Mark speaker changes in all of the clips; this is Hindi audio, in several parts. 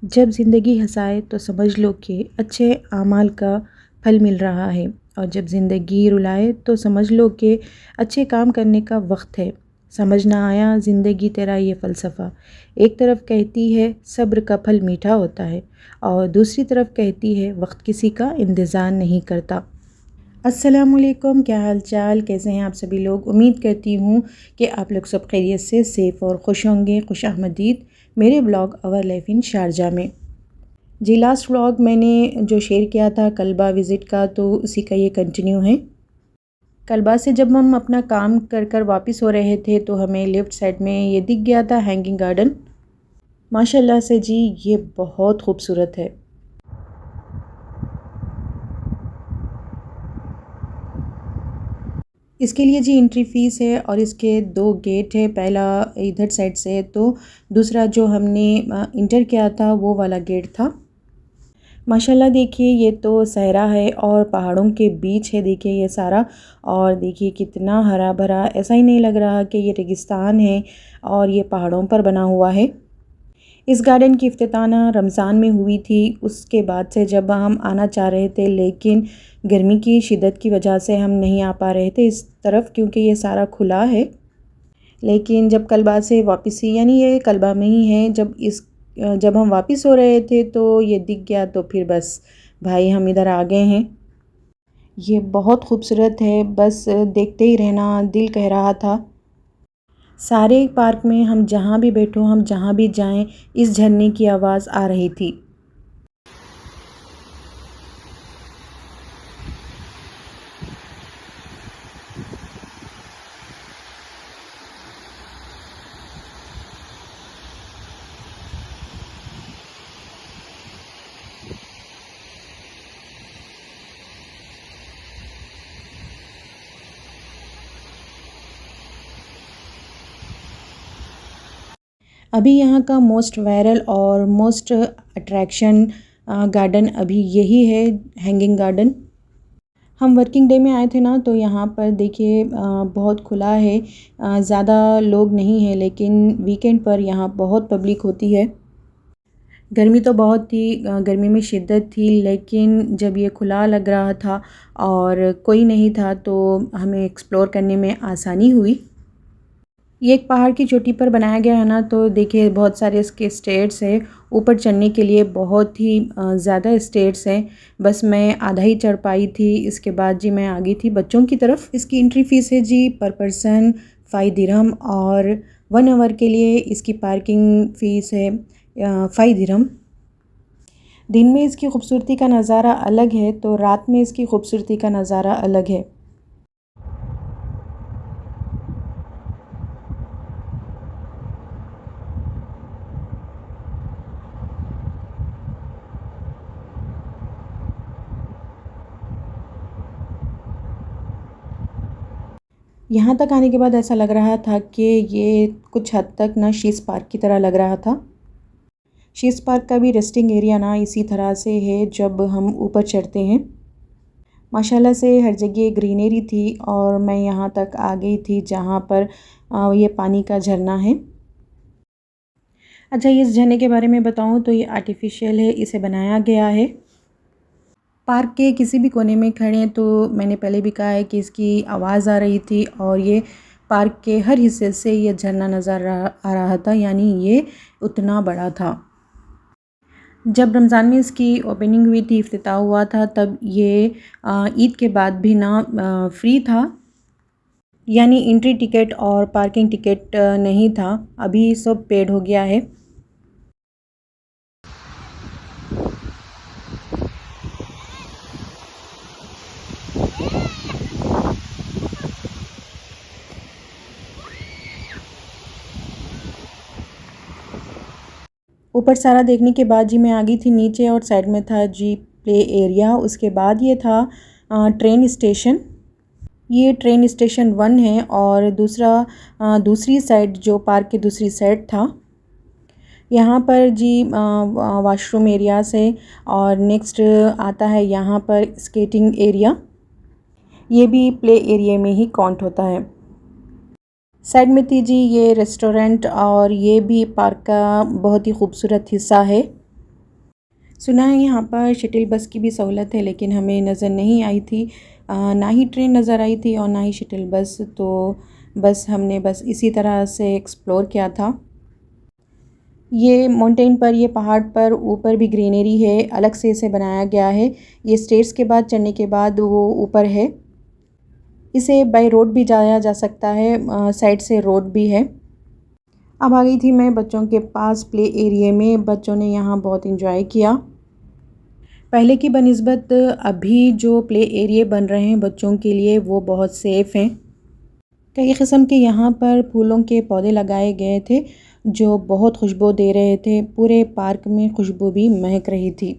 Speaker 1: जब ज़िंदगी हँसाए तो समझ लो कि अच्छे आमाल का फल मिल रहा है, और जब ज़िंदगी रुलाए तो समझ लो कि अच्छे काम करने का वक्त है। समझ ना आया ज़िंदगी तेरा ये फ़लसफ़ा। एक तरफ कहती है सब्र का फल मीठा होता है, और दूसरी तरफ कहती है वक्त किसी का इंतज़ार नहीं करता। अस्सलामुअलैकुम, क्या हाल चाल, कैसे हैं आप सभी लोग। उम्मीद करती हूँ कि आप लोग सब खैरियत से सेफ़ और खुश होंगे। खुश आमदीद मेरे blog our life in Sharjah में। जी, लास्ट व्लॉग मैंने जो शेयर किया था कल्बा विज़िट का, तो उसी का ये कंटिन्यू है। कल्बा से जब हम अपना काम कर कर वापस हो रहे थे तो हमें लेफ़्ट साइड में ये दिख गया था हैंगिंग गार्डन। माशाल्लाह से जी ये बहुत खूबसूरत है। इसके लिए जी एंट्री फ़ीस है, और इसके 2 गेट है। पहला इधर साइड से है, तो दूसरा जो हमने इंटर किया था वो वाला गेट था। माशाल्लाह देखिए ये तो सहरा है और पहाड़ों के बीच है, देखिए ये सारा। और देखिए कितना हरा भरा, ऐसा ही नहीं लग रहा कि ये रेगिस्तान है और ये पहाड़ों पर बना हुआ है। इस गार्डन की इफ्तिताना रमज़ान में हुई थी। उसके बाद से जब हम आना चाह रहे थे, लेकिन गर्मी की शिद्दत की वजह से हम नहीं आ पा रहे थे इस तरफ, क्योंकि ये सारा खुला है। लेकिन जब कल्बा से वापसी, यानी ये कल्बा में ही है, जब हम वापस हो रहे थे तो ये दिख गया, तो फिर बस भाई हम इधर आ गए हैं। ये बहुत खूबसूरत है, बस देखते ही रहना दिल कह रहा था। सारे पार्क में हम जहाँ भी बैठो, हम जहाँ भी जाएं, इस झरने की आवाज़ आ रही थी। अभी यहाँ का मोस्ट वायरल और मोस्ट अट्रैक्शन गार्डन अभी यही है, हैंगिंग गार्डन। हम वर्किंग डे में आए थे ना, तो यहाँ पर देखिए बहुत खुला है। ज़्यादा लोग नहीं हैं, लेकिन वीकेंड पर यहाँ बहुत पब्लिक होती है। गर्मी तो बहुत थी, गर्मी में शिद्दत थी, लेकिन जब ये खुला लग रहा था और कोई नहीं था तो हमें एक्सप्लोर करने में आसानी हुई। ये एक पहाड़ की चोटी पर बनाया गया है ना, तो देखिए बहुत सारे इसके स्टेयर्स हैं। ऊपर चढ़ने के लिए बहुत ही ज़्यादा स्टेयर्स हैं। बस मैं आधा ही चढ़ पाई थी, इसके बाद जी मैं आ गई थी बच्चों की तरफ। इसकी एंट्री फ़ीस है जी पर पर्सन 5 दिरहम, और 1 आवर के लिए इसकी पार्किंग फ़ीस है 5 दिरहम। दिन में इसकी खूबसूरती का नज़ारा अलग है, तो रात में इसकी खूबसूरती का नज़ारा अलग है। यहाँ तक आने के बाद ऐसा लग रहा था कि ये कुछ हद तक ना शीज़ पार्क की तरह लग रहा था। शीज़ पार्क का भी रेस्टिंग एरिया ना इसी तरह से है जब हम ऊपर चढ़ते हैं। माशाल्लाह से हर जगह ग्रीनरी थी, और मैं यहाँ तक आ गई थी जहाँ पर ये पानी का झरना है। अच्छा, इस झरने के बारे में बताऊँ तो ये आर्टिफिशियल है, इसे बनाया गया है। पार्क के किसी भी कोने में खड़े हैं, तो मैंने पहले भी कहा है कि इसकी आवाज़ आ रही थी, और ये पार्क के हर हिस्से से ये झरना नज़र आ रहा था, यानी ये उतना बड़ा था। जब रमज़ान में इसकी ओपनिंग हुई थी, इफ्तिताह हुआ था, तब ये ईद के बाद भी ना फ्री था, यानी एंट्री टिकट और पार्किंग टिकट नहीं था। अभी सब पेड हो गया है। ऊपर सारा देखने के बाद जी मैं आ गई थी नीचे, और साइड में था जी प्ले एरिया। उसके बाद ये था ट्रेन स्टेशन। ये ट्रेन स्टेशन 1 है, और दूसरा दूसरी साइड जो पार्क की दूसरी साइड था। यहाँ पर जी वॉशरूम एरियाज़ है, और नेक्स्ट आता है यहाँ पर स्केटिंग एरिया। ये भी प्ले एरिया में ही काउंट होता है। साइड में थी जी ये रेस्टोरेंट, और ये भी पार्क का बहुत ही खूबसूरत हिस्सा है। सुना है यहाँ पर शटल बस की भी सहूलत है, लेकिन हमें नज़र नहीं आई थी। ना ही ट्रेन नज़र आई थी और ना ही शटल बस। तो बस हमने बस इसी तरह से एक्सप्लोर किया था। ये माउंटेन पर, ये पहाड़ पर ऊपर भी ग्रीनरी है, अलग से इसे बनाया गया है। ये स्टेयर्स के बाद चढ़ने के बाद वो ऊपर है। इसे बाय रोड भी जाया जा सकता है, साइड से रोड भी है। अब आ गई थी मैं बच्चों के पास प्ले एरिया में। बच्चों ने यहाँ बहुत इंजॉय किया। पहले की बनिस्बत अभी जो प्ले एरिया बन रहे हैं बच्चों के लिए, वो बहुत सेफ़ हैं। कई किस्म के यहाँ पर फूलों के पौधे लगाए गए थे जो बहुत खुशबू दे रहे थे। पूरे पार्क में खुशबू भी महक रही थी।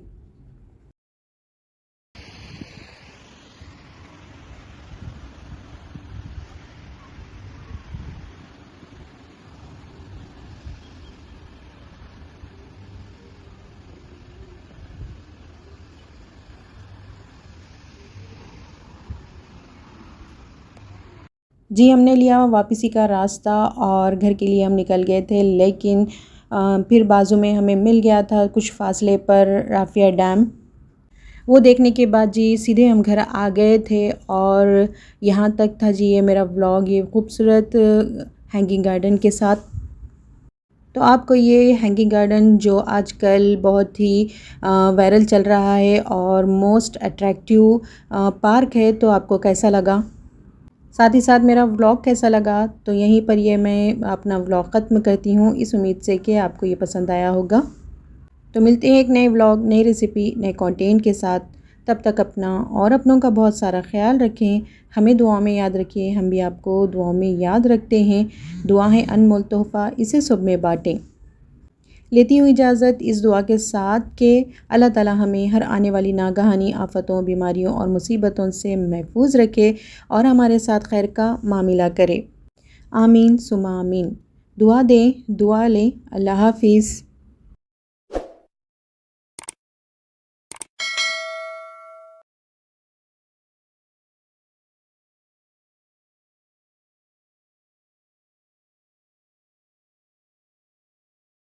Speaker 1: जी, हमने लिया वापसी का रास्ता और घर के लिए हम निकल गए थे, लेकिन फिर बाजू में हमें मिल गया था कुछ फासले पर राफिया डैम। वो देखने के बाद जी सीधे हम घर आ गए थे। और यहाँ तक था जी ये मेरा व्लॉग, ये खूबसूरत हैंगिंग गार्डन के साथ। तो आपको ये हैंगिंग गार्डन जो आजकल बहुत ही वायरल चल रहा है और मोस्ट अट्रैक्टिव पार्क है, तो आपको कैसा लगा? साथ ही साथ मेरा व्लॉग कैसा लगा? तो यहीं पर ये मैं अपना व्लॉग ख़त्म करती हूँ, इस उम्मीद से कि आपको ये पसंद आया होगा। तो मिलते हैं एक नए व्लॉग, नई रेसिपी, नए कंटेंट के साथ। तब तक अपना और अपनों का बहुत सारा ख़्याल रखें। हमें दुआ में याद रखिए, हम भी आपको दुआओं में याद रखते हैं। दुआ है अनमोल तोहफ़ा, इसे सब में बाँटें। लेती हूँ इजाज़त इस दुआ के साथ कि अल्लाह ताला हमें हर आने वाली नागहानी आफ़तों, बीमारियों और मुसीबतों से महफूज रखे और हमारे साथ खैर का मामिला करे। आमीन सुमा आमीन। दुआ दें, दुआ लें। अल्लाह हाफ़िज़।